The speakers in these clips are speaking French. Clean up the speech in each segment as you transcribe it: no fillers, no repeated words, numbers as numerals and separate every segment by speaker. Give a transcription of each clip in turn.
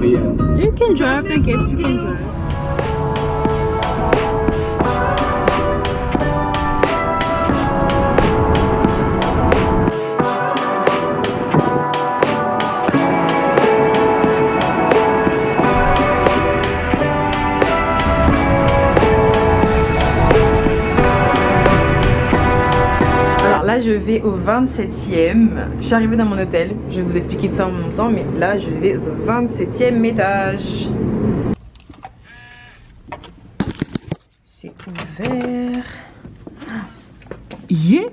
Speaker 1: the end.
Speaker 2: You can drive, t'inquiète, you can drive.
Speaker 3: Là je vais au 27e, je suis arrivée dans mon hôtel, je vais vous expliquer tout ça en même temps, mais là je vais au 27e étage. C'est ouvert. Yeah.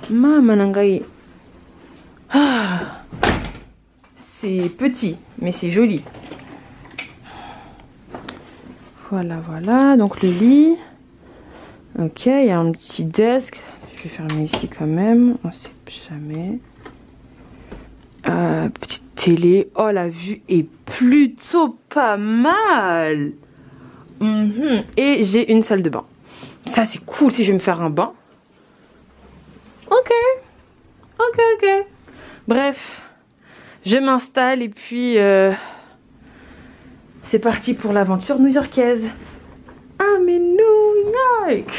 Speaker 3: Maman nangai. C'est petit, mais c'est joli. Voilà, voilà, donc le lit. Ok, il y a un petit desk. Je vais fermer ici quand même. On sait jamais. Petite télé. Oh, la vue est plutôt pas mal. Et j'ai une salle de bain. Ça, c'est cool si je vais me faire un bain. Ok. Ok, ok. Bref, je m'installe et puis c'est parti pour l'aventure new-yorkaise. I'm in New York.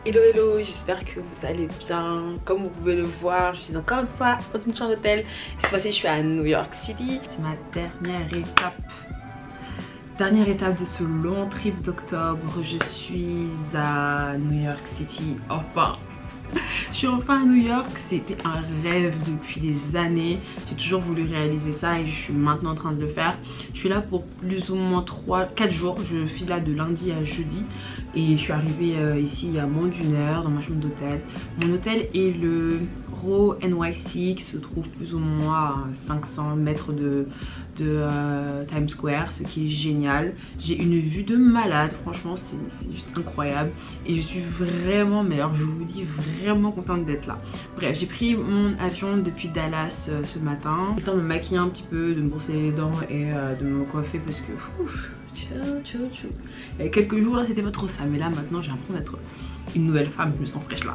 Speaker 3: Hello hello, j'espère que vous allez bien. Comme vous pouvez le voir, je suis encore une fois dans une chambre d'hôtel. Cette fois-ci je suis à New York City. C'est ma dernière étape de ce long trip d'octobre. Je suis à New York City, enfin. Je suis enfin à New York, c'était un rêve depuis des années. J'ai toujours voulu réaliser ça et je suis maintenant en train de le faire. Je suis là pour plus ou moins 4 jours. Je suis là de lundi à jeudi. Et je suis arrivée ici il y a moins d'une heure dans ma chambre d'hôtel. Mon hôtel est le Row NYC qui se trouve plus ou moins à 500 mètres de Times Square, ce qui est génial. J'ai une vue de malade, franchement c'est juste incroyable. Et je suis vraiment, mais alors je vous dis vraiment contente d'être là. Bref, j'ai pris mon avion depuis Dallas ce matin. J'ai le temps de me maquiller un petit peu, de me brosser les dents et de me coiffer parce que... Il y a quelques jours là c'était pas trop ça, mais là maintenant j'ai l'impression d'être une nouvelle femme, je me sens fraîche là.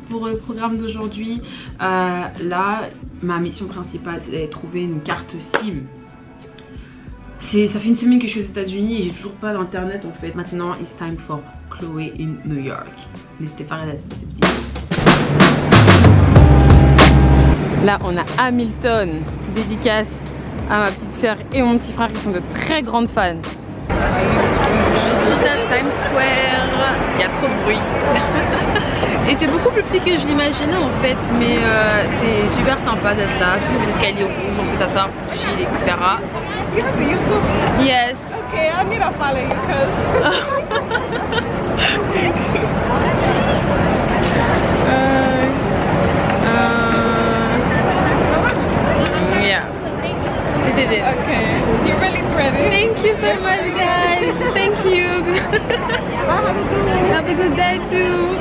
Speaker 3: Pour le programme d'aujourd'hui, là ma mission principale c'est d'aller trouver une carte SIM. Ça fait une semaine que je suis aux États-Unis et j'ai toujours pas d'internet en fait. Maintenant it's time for Chloé in New York. N'hésitez pas à regarder cette vidéo. Là on a Hamilton, dédicace à ma petite soeur et mon petit frère qui sont de très grandes fans. Je suis à Times Square, il y a trop de bruit. Et c'est beaucoup plus petit que je l'imaginais en fait, mais c'est super sympa d'être là. Sur les escaliers rouges, on peut s'asseoir, chill, etc.
Speaker 4: You have a YouTube?
Speaker 3: Yes.
Speaker 4: Okay, I need to follow you
Speaker 3: Yeah. This is it.
Speaker 4: Okay, you're really pretty.
Speaker 3: Thank you so much, guys. Thank you. Have a good day too.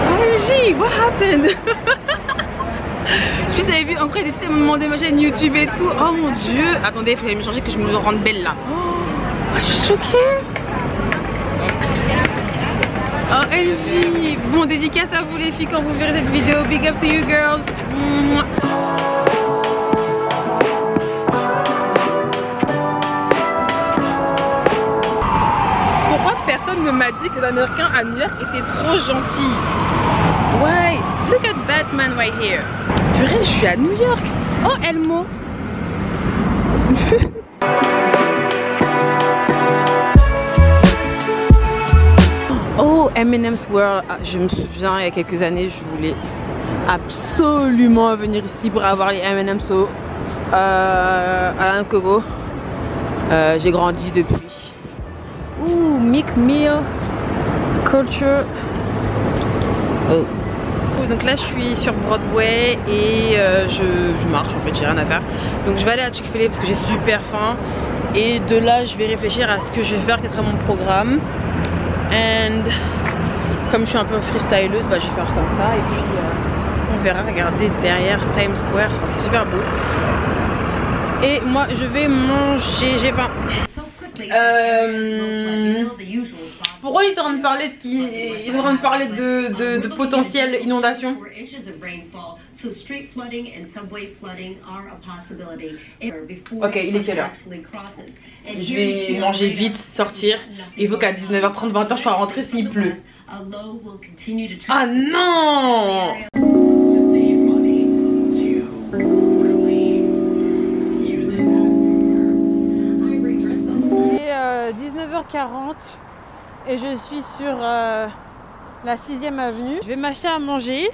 Speaker 3: OMG, what happened? Je sais, vous avez vu, encore des petits moments de ma chaîne YouTube et tout. Oh mon dieu. Attendez, il faudrait me changer que je me rende belle là. Oh, je suis choquée. OMG. Bon, dédicace à vous les filles quand vous verrez cette vidéo. Big up to you girls. Pourquoi personne ne m'a dit que les Américains à New York étaient trop gentils? Why? Look at Batman right here. Purée, je suis à New York. Oh, Elmo. Oh, M&M's World. Ah, je me souviens, il y a quelques années, je voulais absolument venir ici pour avoir les M&M's au Alain Kogo. J'ai grandi depuis. Ouh, Mick Mill Culture. Oh. Donc là je suis sur Broadway et je marche en fait, j'ai rien à faire. Donc je vais aller à Chick-fil-A parce que j'ai super faim. Et de là je vais réfléchir à ce que je vais faire, quel sera mon programme. And comme je suis un peu freestyleuse, bah, je vais faire comme ça. Et puis on verra, regardez derrière Times Square, c'est super beau.
Speaker 2: Et moi je vais manger, j'ai faim.
Speaker 3: Pourquoi ils sont en train de parler de potentielles inondations? Ok, il est quelle heure? Je vais manger vite, sortir. Il faut qu'à 19h30, 20h, je sois rentrée s'il pleut. Ah non!
Speaker 2: Il est 19h40 et je suis sur la 6e avenue. Je vais m'acheter à manger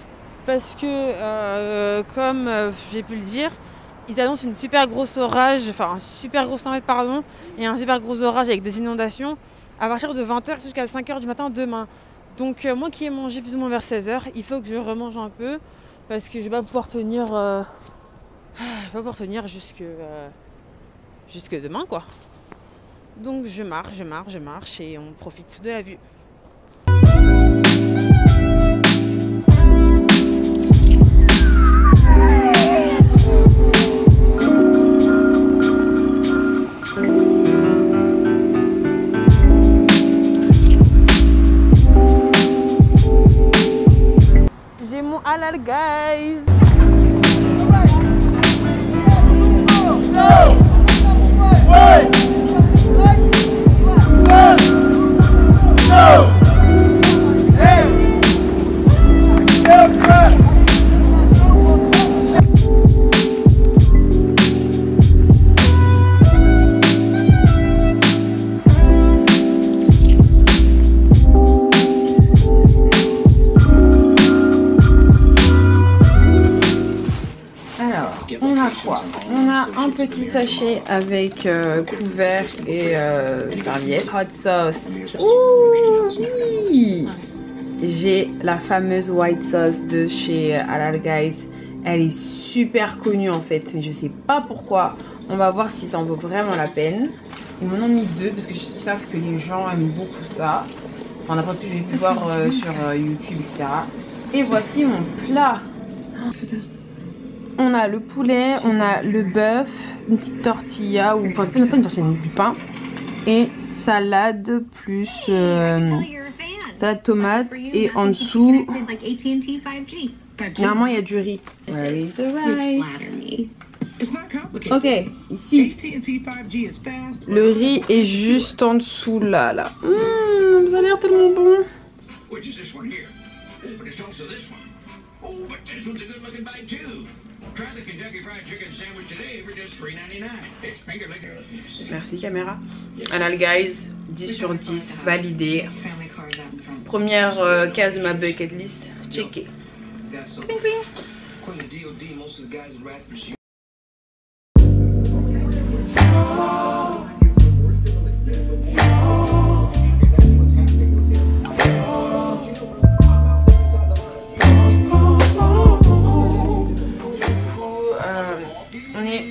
Speaker 2: parce que comme j'ai pu le dire, ils annoncent une super grosse orage, enfin un super grosse tempête pardon, et un super gros orage avec des inondations à partir de 20h jusqu'à 5h du matin demain. Donc moi qui ai mangé plus ou moins vers 16h, il faut que je remange un peu parce que je vais pas pouvoir tenir, jusque demain quoi. Donc je marche et on profite de la vue. J'ai mon halal guys.
Speaker 3: On a quoi? On a un petit sachet avec couvert et serviette. Hot sauce. Ouh, oui. J'ai la fameuse white sauce de chez Halal Guys. Elle est super connue en fait, mais je sais pas pourquoi. On va voir si ça en vaut vraiment la peine. Ils m'en ont mis 2 parce que je sais que les gens aiment beaucoup ça. Enfin, d'après ce que j'ai pu voir sur YouTube, etc. Et voici mon plat. On a le poulet, on a le bœuf, une petite tortilla, ou enfin pas une tortilla, du pain, et salade plus salade tomate, et en dessous, normalement il y a du riz. Where is the rice? Ok, ici, le riz est juste en dessous là. Ça a l'air tellement bon. Merci caméra. Halal Guys, 10 sur 10, validé. Première case de ma bucket list, checké.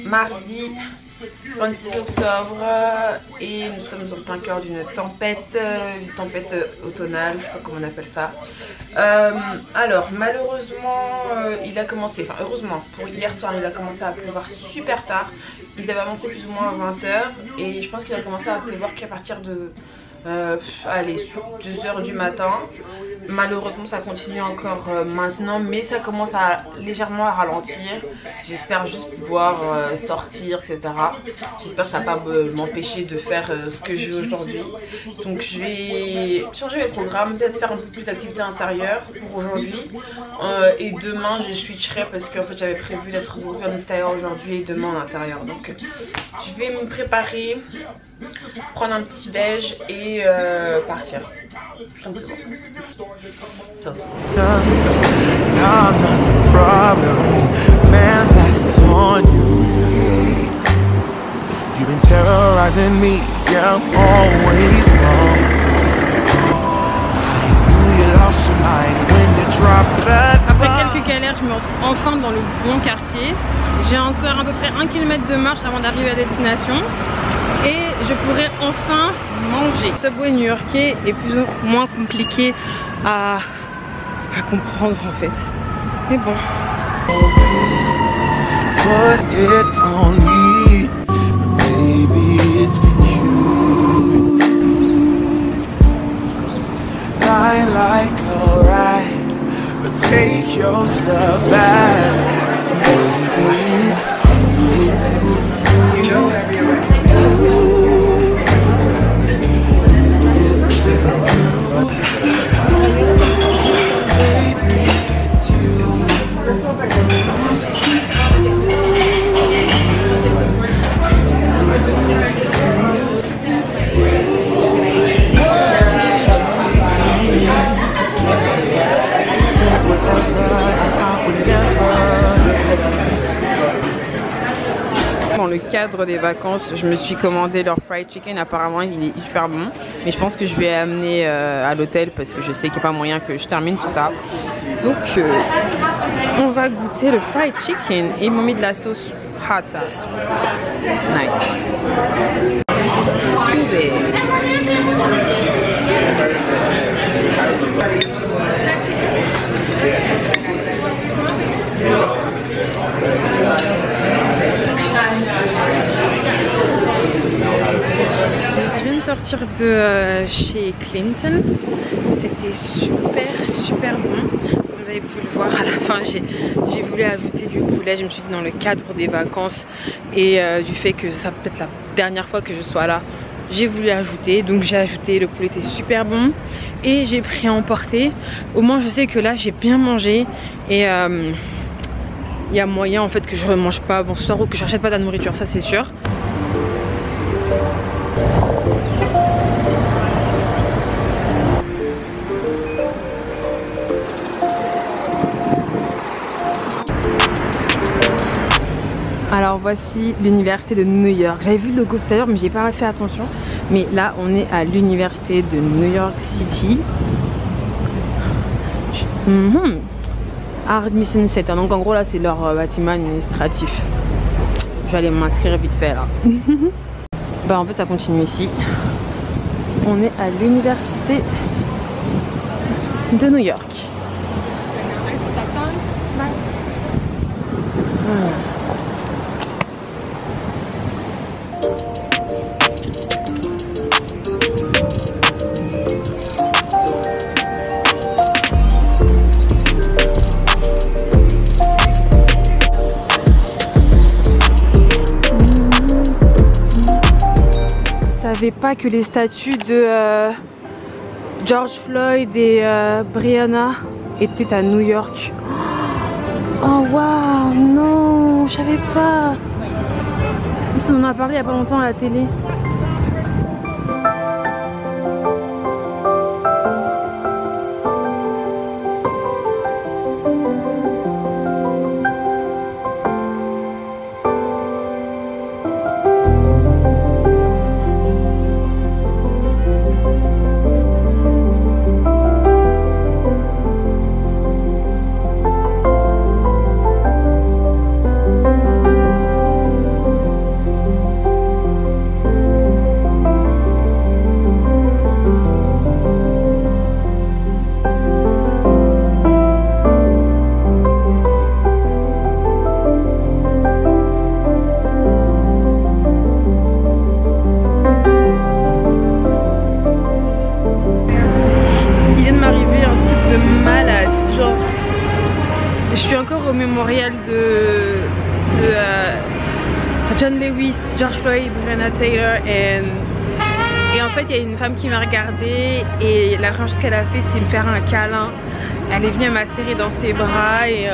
Speaker 3: Mardi 26 octobre et nous sommes en plein cœur d'une tempête, automnale, je sais pas comment on appelle ça. Alors malheureusement il a commencé, enfin heureusement pour hier soir il a commencé à pleuvoir super tard. Ils avaient avancé plus ou moins à 20h et je pense qu'il a commencé à pleuvoir qu'à partir de allez, 2h du matin. Malheureusement ça continue encore maintenant, mais ça commence à légèrement à ralentir. J'espère juste pouvoir sortir, etc. J'espère que ça va pas m'empêcher de faire ce que je veux aujourd'hui. Donc je vais changer mes programmes, peut-être faire un peu plus d'activité intérieure pour aujourd'hui. Et demain je switcherai parce qu'en fait j'avais prévu d'être en extérieur aujourd'hui et demain en intérieur. Donc je vais me préparer, prendre un petit déj et partir. Tout simplement.
Speaker 2: Après quelques galères, je me retrouve enfin dans le bon quartier. J'ai encore à peu près 1 km de marche avant d'arriver à destination. Et je pourrai enfin manger. Le subway new-yorkais est plus ou moins compliqué à comprendre en fait. Mais bon.
Speaker 1: Baby, it's you. Lying like a ride, but take your step back. Baby, it's
Speaker 2: dans le cadre des vacances, je me suis commandé leur fried chicken. Apparemment, il est super bon. Mais je pense que je vais amener à l'hôtel parce que je sais qu'il n'y a pas moyen que je termine tout ça. Donc, on va goûter le fried chicken. Et ils m'ont mis de la sauce hot sauce. Nice. Je viens de sortir de chez Clinton. C'était super bon. Comme vous avez pu le voir à la fin, j'ai voulu ajouter du poulet. Je me suis dit dans le cadre des vacances et du fait que ça peut être la dernière fois que je sois là, j'ai voulu ajouter. Donc j'ai ajouté, le poulet était super bon et j'ai pris à emporter. Au moins je sais que là j'ai bien mangé et il y a moyen en fait que je ne mange pas, bon ce soir, ou que je n'achète pas de la nourriture, ça c'est sûr. Alors voici l'université de New York. J'avais vu le logo tout à l'heure mais j'ai pas fait attention. Mais là on est à l'université de New York City. Admission Center. Donc en gros là c'est leur bâtiment administratif. Je vais aller m'inscrire vite fait là. Bah en fait ça continue ici. On est à l'université de New York. Je savais pas que les statues de George Floyd et Breonna étaient à New York. Oh waouh, non, je savais pas. On en a parlé il y a pas longtemps à la télé. Au mémorial de John Lewis, George Floyd, Breonna Taylor et en fait il y a une femme qui m'a regardée et la première chose qu'elle a fait c'est me faire un câlin. Elle est venue m'a serrer dans ses bras et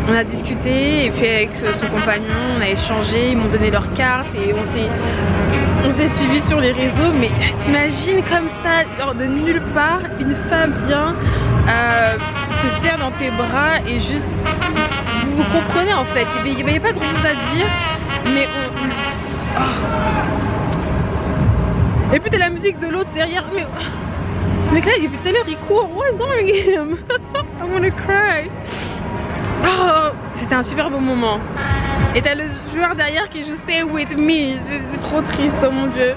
Speaker 2: on a discuté et puis avec son compagnon on a échangé, ils m'ont donné leur carte et on s'est suivis sur les réseaux. Mais t'imagines comme ça, de nulle part, une femme vient te serre dans tes bras et juste vous comprenez en fait. Il n'y avait pas grand chose à dire mais et puis t'as la musique de l'autre derrière. Mais ce mec là depuis tout à l'heure il court. What's going on? I wanna cry. Oh, c'était un super beau moment. Et t'as le joueur derrière qui joue Stay With Me. C'est trop triste, oh mon dieu.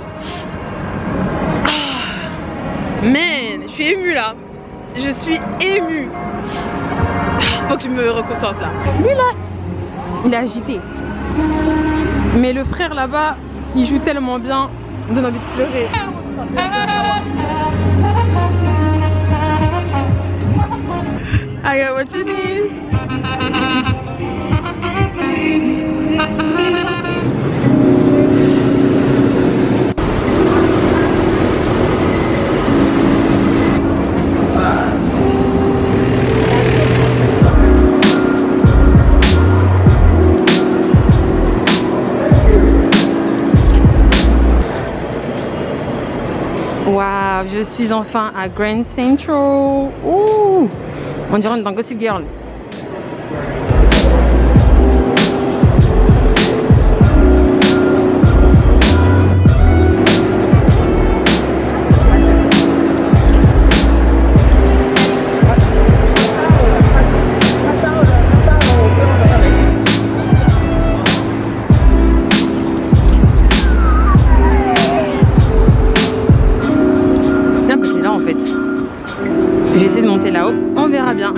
Speaker 2: Oh, man, je suis émue là. Je suis émue. Faut que je me reconcentre là. Lui là, il est agité. Mais le frère là-bas, Il joue tellement bien, on donne envie de pleurer. I got what you need. Waouh, je suis enfin à Grand Central. Ouh, on dirait dans Gossip Girl. J'ai essayé de monter là-haut, on verra bien.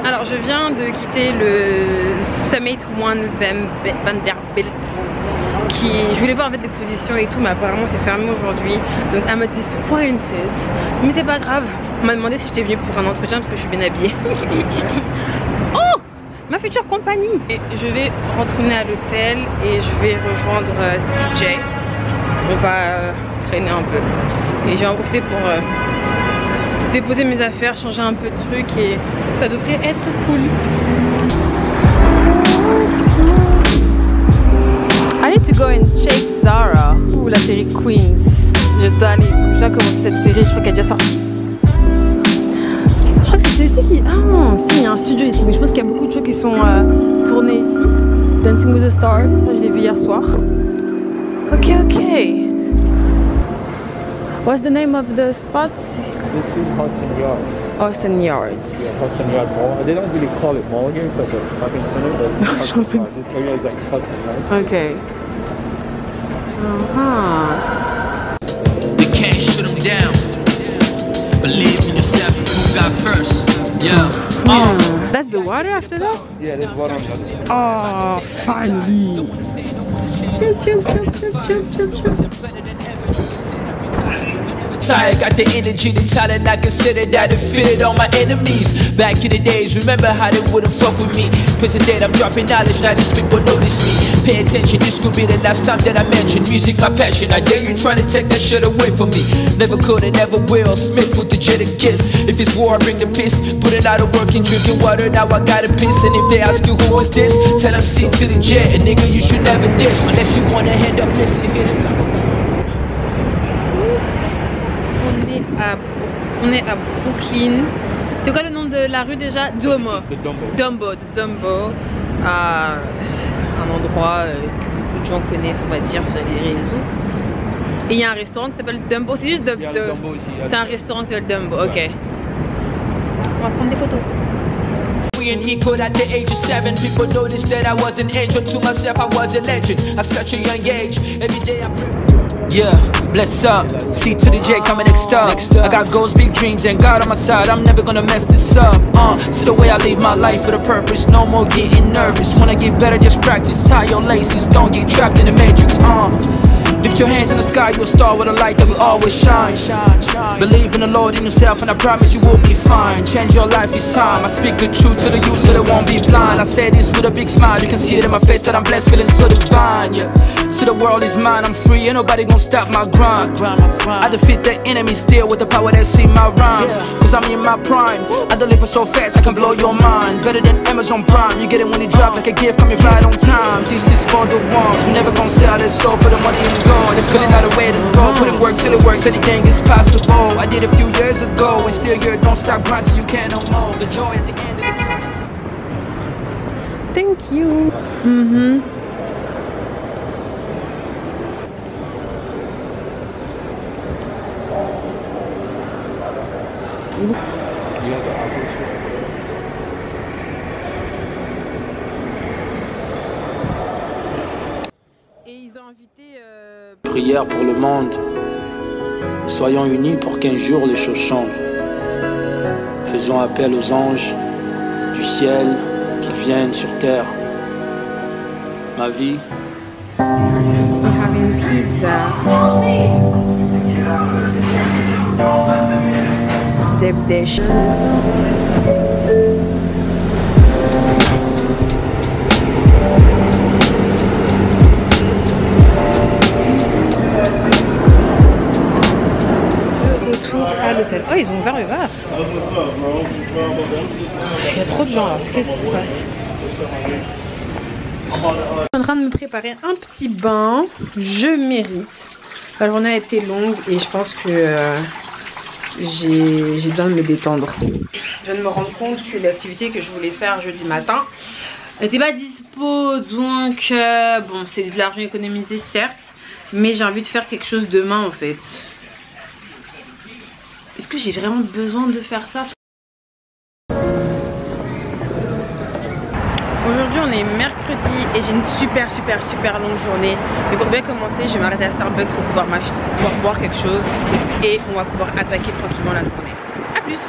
Speaker 2: Alors je viens de quitter le Summit One Vanderbilt je voulais voir en fait l'exposition et tout, mais apparemment c'est fermé aujourd'hui, donc I'm disappointed, mais c'est pas grave. On m'a demandé si j'étais venue pour un entretien parce que je suis bien habillée. Oh, ma future compagnie. Et je vais retourner à l'hôtel et je vais rejoindre CJ. On va traîner un peu et je vais en profiter pour déposer mes affaires, changer un peu de trucs et ça devrait être cool. I need to go and check Zara ou la série Queens. Je dois commencer cette série, je crois qu'elle est déjà sortie. Je crois que c'est ici qui... Ah, si, il y a un studio ici. Donc je pense qu'il y a beaucoup de shows qui sont tournés ici. Dancing with the Stars, ça je l'ai vu hier soir. Ok, ok. What's the name of the spot?
Speaker 5: This is Hudson Yards.
Speaker 2: Austin Yards.
Speaker 5: Yeah, Hudson Yards Mall. They don't really call it mall here, it's like a shopping center, but Hudson Yards. This area is like Hudson Yards.
Speaker 2: Okay.
Speaker 6: You can't shoot them down. Believe in yourself, who got first? Yeah.
Speaker 2: That's the water after that?
Speaker 5: Yeah, there's water on the other side.
Speaker 2: Oh, finally. Chill.
Speaker 6: I got the energy, the talent, I consider that it fitted on my enemies. Back in the days, remember how they wouldn't fuck with me. Present day, I'm dropping knowledge, now these people notice me. Pay attention, this could be the last time that I mention music, my passion. I dare you try to take that shit away from me. Never could and never will, Smith with the jet and kiss. If it's war, I bring the piss. Put it out of work and drinking water, now I gotta piss. And if they ask you who was this, tell them C to the jet. And nigga, you should never diss. Unless you wanna end up missing, hit the top of
Speaker 2: On est à Brooklyn. C'est quoi le nom de la rue déjà? Dumbo. Dumbo. Un endroit que beaucoup de gens connaissent, on va dire, sur les réseaux. Et il y a un restaurant qui s'appelle Dumbo. C'est juste c'est un restaurant qui s'appelle Dumbo. Ok. On va prendre des photos.
Speaker 6: and equal at the age of 7. People noticed that I was an angel. To myself I was a legend at such a young age. Every day I pray. Yeah, bless up. C to the J coming next up. I got goals, big dreams, and God on my side. I'm never gonna mess this up. See the way I live my life for the purpose. No more getting nervous. Wanna get better, just practice. Tie your laces, don't get trapped in the matrix. Lift your hands in the sky, you'll star with a light that will always shine. Believe in the Lord, in yourself, and I promise you will be fine. Change your life, it's time. I speak the truth to the youth so they won't be blind. I say this with a big smile, you can see it in my face that I'm blessed, feeling so divine. Yeah. See the world is mine, I'm free, ain't nobody gonna stop my grind. I defeat the enemy still with the power that's in my rhymes. Cause I'm in my prime, I deliver so fast I can blow your mind. Better than Amazon Prime, you get it when it drop like a gift coming right on time. This is for the ones who never gonna sell their soul for the money and gold. There's really not a way to go, put in work till it works, anything is possible. I did a few years ago and still here, don't stop grinding, you can't no more. The joy at the end of the journey.
Speaker 2: Thank you. Et ils ont invité
Speaker 7: Prière pour le monde. Soyons unis pour qu'un jour les choses changent. Faisons appel aux anges du ciel, qu'ils viennent sur terre. Ma vie.
Speaker 3: We're having pizza. Deep dish. Retour à l'hôtel. Oh, ils ont ouvert le bar. Il y a trop de gens là. Qu'est-ce qui se passe? Je suis en train de me préparer un petit bain. Je mérite. La journée a été longue et je pense que j'ai besoin de me détendre. Je viens de me rendre compte que l'activité que je voulais faire jeudi matin n'était pas dispo. Donc bon, c'est de l'argent économisé certes, mais j'ai envie de faire quelque chose demain en fait. Est-ce que j'ai vraiment besoin de faire ça? Aujourd'hui on est mercredi et j'ai une super longue journée. Mais pour bien commencer, je vais m'arrêter à Starbucks pour pouvoir boire quelque chose. Et on va pouvoir attaquer tranquillement la journée. A plus.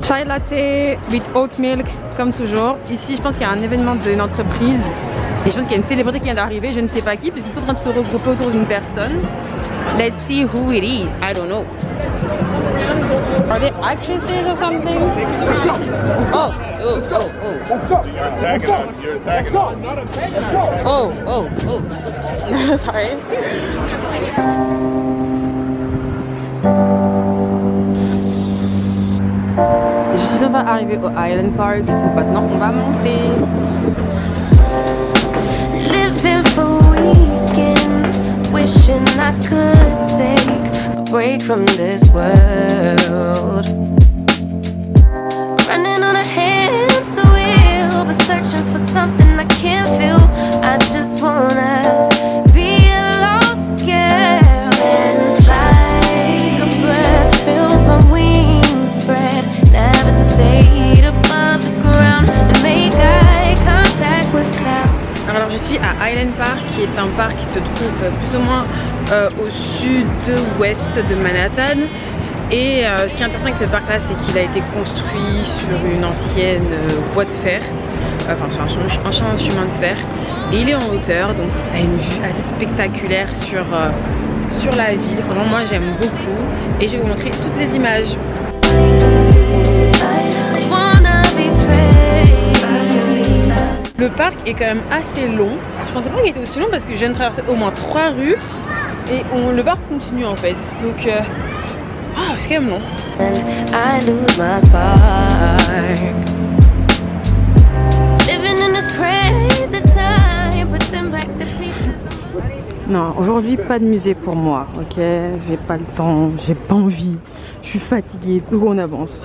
Speaker 3: Chai latte with oat milk comme toujours. Ici je pense qu'il y a un événement d'une entreprise. Et je pense qu'il y a une célébrité qui vient d'arriver, je ne sais pas qui, parce qu'ils sont en train de se regrouper autour d'une personne. Let's see who it is. I don't know. Are they actresses or something? Oh. Sorry. Je suis enfin arrivée au Island Park, donc maintenant on va monter.
Speaker 8: Living for weekends, wishing I could take a break from this world. Running on a hamster wheel, but searching for something I can't feel. I just wanna be a lost girl and fly. Take a breath, feel my wings spread, levitate above the ground and make eye contact with clouds.
Speaker 3: Alors je suis à Island Park, qui est un parc qui se trouve plus ou moins au sud-ouest de Manhattan. Et ce qui est intéressant avec ce parc là, c'est qu'il a été construit sur une ancienne voie de fer, enfin sur un chemin de fer. Et il est en hauteur, donc on a une vue assez spectaculaire sur la ville. Vraiment moi j'aime beaucoup et je vais vous montrer toutes les images. Le parc est quand même assez long. Je pensais pas qu'il était aussi long parce que je viens de traverser au moins 3 rues et le parc continue en fait. Donc c'est quand même long. Non, aujourd'hui pas de musée pour moi, ok? J'ai pas le temps, j'ai pas envie, je suis fatiguée, tout on avance.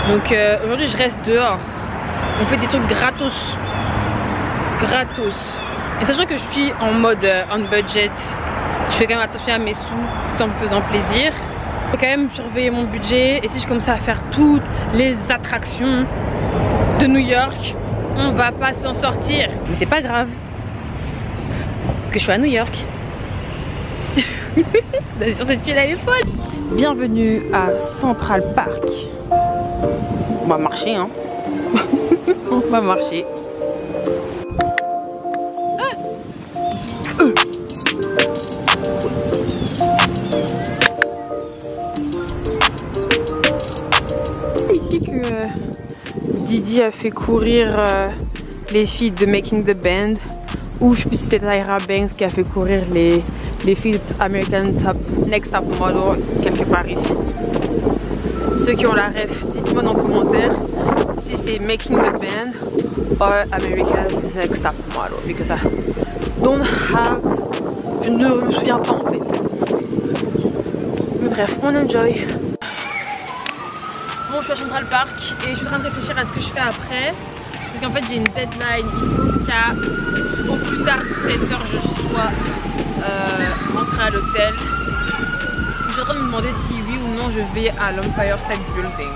Speaker 3: Donc aujourd'hui je reste dehors. On fait des trucs gratos. Et sachant que je suis en mode on budget, je fais quand même attention à mes sous tout en me faisant plaisir. Je vais quand même surveiller mon budget. Et si je commence à faire toutes les attractions de New York, on va pas s'en sortir. Mais c'est pas grave, parce que je suis à New York. Bien sûr cette fille elle est folle. Bienvenue à Central Park. On va marcher hein. On va marcher. Ici que Didi a fait courir les filles de Making the Band, ou je sais plus si c'était Tyra Banks qui a fait courir les filles American Next Top Model quelque part ici. Ceux qui ont la ref, dites-moi dans les commentaires si c'est Making the Band or America's Next Top Model, because I don't have, je ne me souviens pas en fait. Mais bref, on enjoy. Bon, je suis à Central Park et je suis en train de réfléchir à ce que je fais après. Parce qu'en fait j'ai une deadline, il faut qu'à au plus tard 17 h je sois rentrée à l'hôtel. Je suis en train de me demander si oui ou non je vais à l'Empire State Building.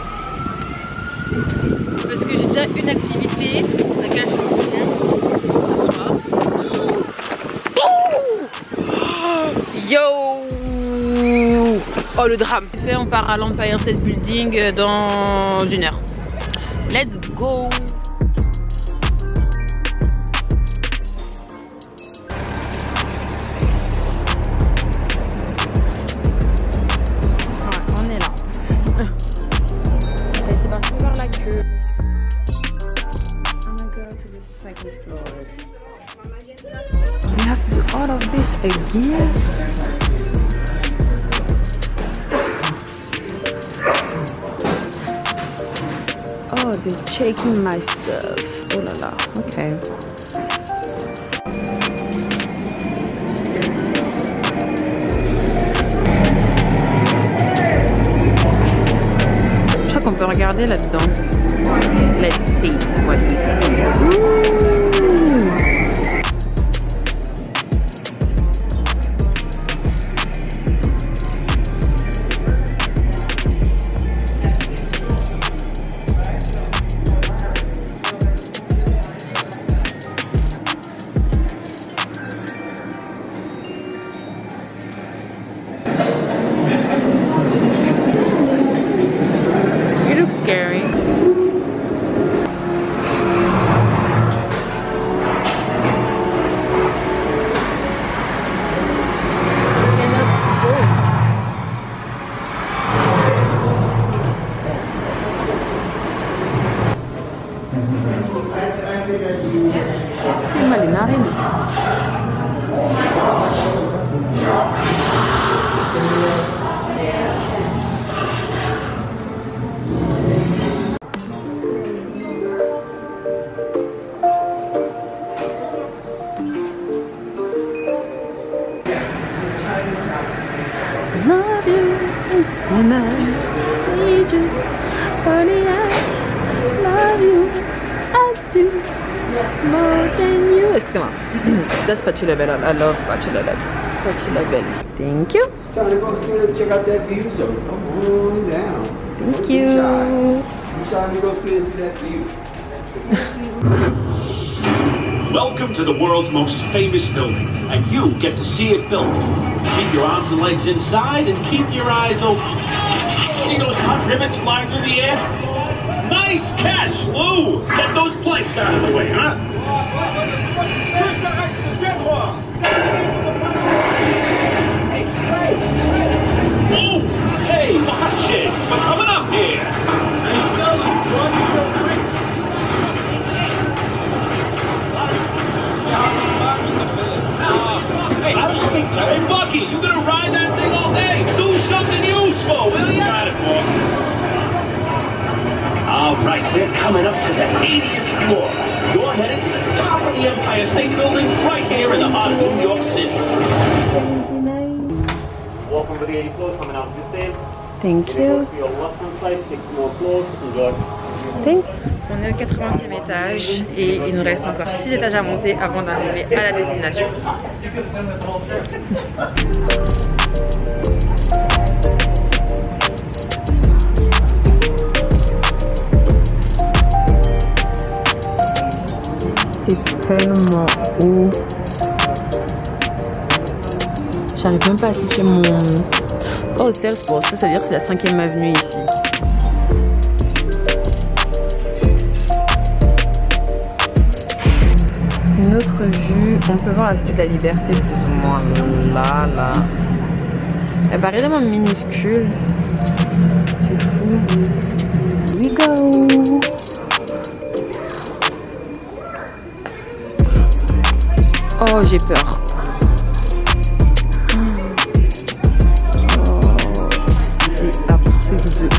Speaker 2: parce que j'ai déjà une activité à laquelle je suis venue ce soir. Yo! Oh le drame! On part à l'Empire State Building dans 1 heure. Let's go! We have to do all of this again. Oh, they're checking my stuff. Oh la la. Okay. Je crois qu'on peut regarder là-dedans. Let's see what we see. Ooh. You look scary. Les narines. Love you and I need you, honey. I love you, I do. More than you. Excusez-moi. That's Patchouli Belle. I love Patchouli Belle. Patchouli Belle. Thank you.
Speaker 9: Time to go upstairs and check out that view, so come on down.
Speaker 2: Thank you.
Speaker 9: You trying to go upstairs and see that view?
Speaker 10: Welcome to the world's most famous building, and you get to see it built. Keep your arms and legs inside and keep your eyes open. See those hot rivets flying through the air? Nice catch, Lou! Get those planks out of the way, huh? Oh, hey, watch it! We're coming up here! Hey, Bucky, you gonna ride that thing all day? Do something useful, will you? Got it, boss. All right, we're coming up to the 80th floor. You're headed to the top of the Empire State Building, right here in the heart of New York City.
Speaker 5: Welcome to the 80th floor, coming out the same.
Speaker 2: Thank you.
Speaker 5: To your left-hand side, take some more floors. Enjoy.
Speaker 2: Thank you. On est au 80e étage et il nous reste encore 6 étages à monter avant d'arriver à la destination. C'est tellement haut. J'arrive même pas à situer mon... Oh, Salesforce, ça veut dire que c'est la 5e avenue ici. Une autre vue, on peut voir la Statue de la Liberté plus ou moins là. Elle paraît tellement minuscule. C'est fou. Here we go. Oh, j'ai peur. C'est un truc de ouf.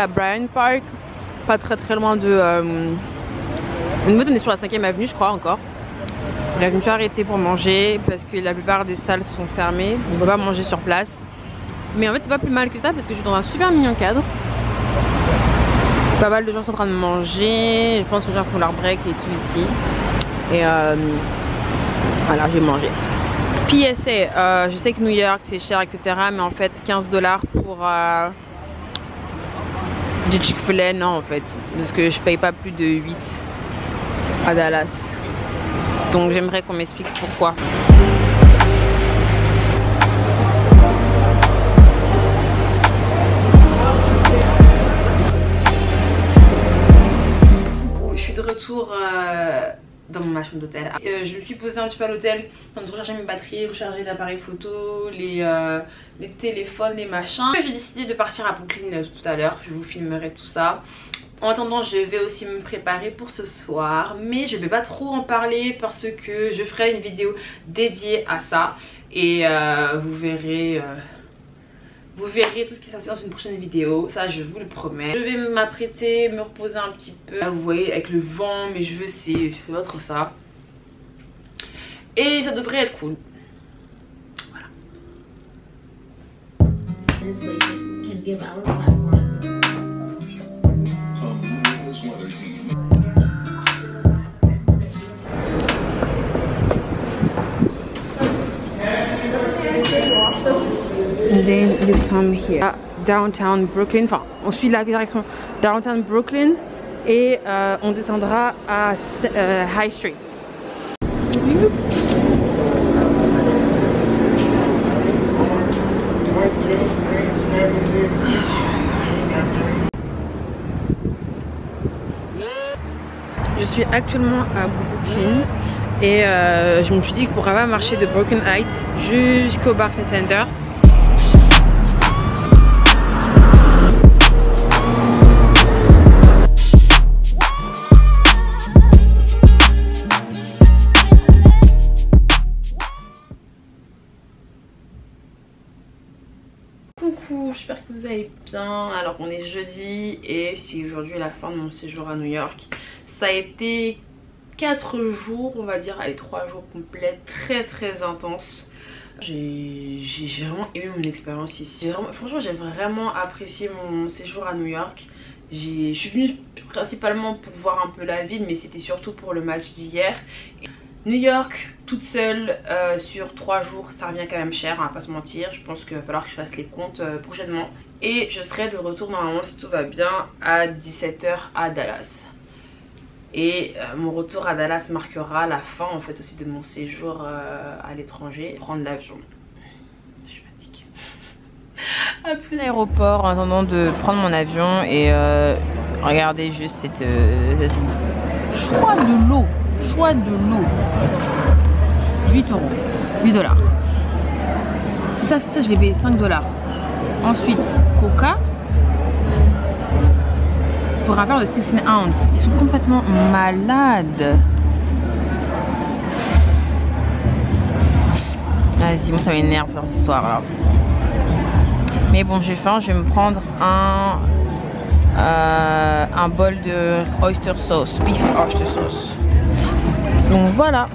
Speaker 2: à Bryant Park, pas très loin de... on est sur la 5e avenue je crois encore. Bref, je me suis arrêtée pour manger parce que la plupart des salles sont fermées. On ne peut pas manger sur place. Mais en fait c'est pas plus mal que ça parce que je suis dans un super mignon cadre. Pas mal de gens sont en train de manger. Je pense que les gens font leur break et tout ici. Et voilà, j'ai mangé. PSA, je sais que New York c'est cher etc. Mais en fait 15 $ pour du Chick-fil-A, non en fait. Parce que je paye pas plus de 8 à Dallas. Donc j'aimerais qu'on m'explique pourquoi. Je suis de retour dans ma chambre d'hôtel. Je me suis posée un petit peu à l'hôtel en train de recharger mes batteries, recharger l'appareil photo, les téléphones, les machins. J'ai décidé de partir à Brooklyn tout à l'heure. Je vous filmerai tout ça. En attendant, je vais aussi me préparer pour ce soir, mais je vais pas trop en parler parce que je ferai une vidéo dédiée à ça et vous verrez tout ce qui se passe dans une prochaine vidéo, ça je vous le promets. Je vais m'apprêter, me reposer un petit peu. Là, vous voyez avec le vent, mes cheveux c'est autre ça. Et ça devrait être cool. Voilà. And then you come here, downtown Brooklyn. Enfin, on suit la direction downtown Brooklyn et on descendra à High Street. Je suis actuellement à Brooklyn et je me suis dit qu'on pourrait pas marcher de Brooklyn Heights jusqu'au Barclays Center. Coucou, j'espère que vous allez bien. Alors on est jeudi et c'est aujourd'hui la fin de mon séjour à New York. Ça a été 4 jours, on va dire, allez 3 jours complets, très intense. J'ai vraiment aimé mon expérience ici. Franchement j'ai vraiment apprécié mon séjour à New York. Je suis venue principalement pour voir un peu la ville, mais c'était surtout pour le match d'hier. New York toute seule sur 3 jours, ça revient quand même cher, on va pas se mentir. Je pense qu'il va falloir que je fasse les comptes prochainement. Et je serai de retour normalement, si tout va bien, à 17 h à Dallas. Et mon retour à Dallas marquera la fin en fait aussi de mon séjour à l'étranger. Prendre l'avion. Je suis fatiguée. À plus l'aéroport en attendant de prendre mon avion et regardez juste cette choix de l'eau. Choix de l'eau. 8 €. 8 $. C'est ça, je l'ai payé 5 $. Ensuite, Coca. Pour un verre de 16 ounces. Ils sont complètement malades. Vas-y, moi ça m'énerve leur histoire là. Mais bon, j'ai faim, je vais me prendre un bol de oyster sauce, beef oyster sauce. Donc voilà.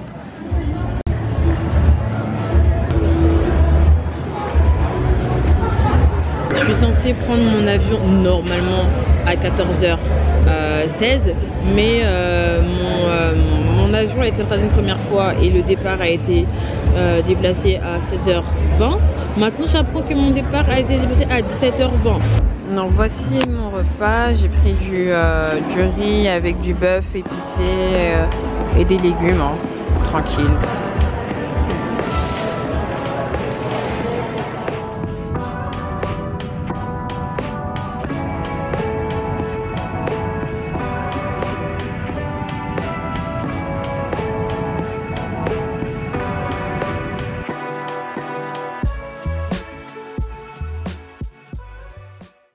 Speaker 2: Je suis censée prendre mon avion normalement à 14h16, mais mon avion a été retardé une première fois et le départ a été déplacé à 16h20. Maintenant j'apprends que mon départ a été déplacé à 17h20. Donc voici mon repas, j'ai pris du riz avec du bœuf épicé et des légumes, hein. Tranquille.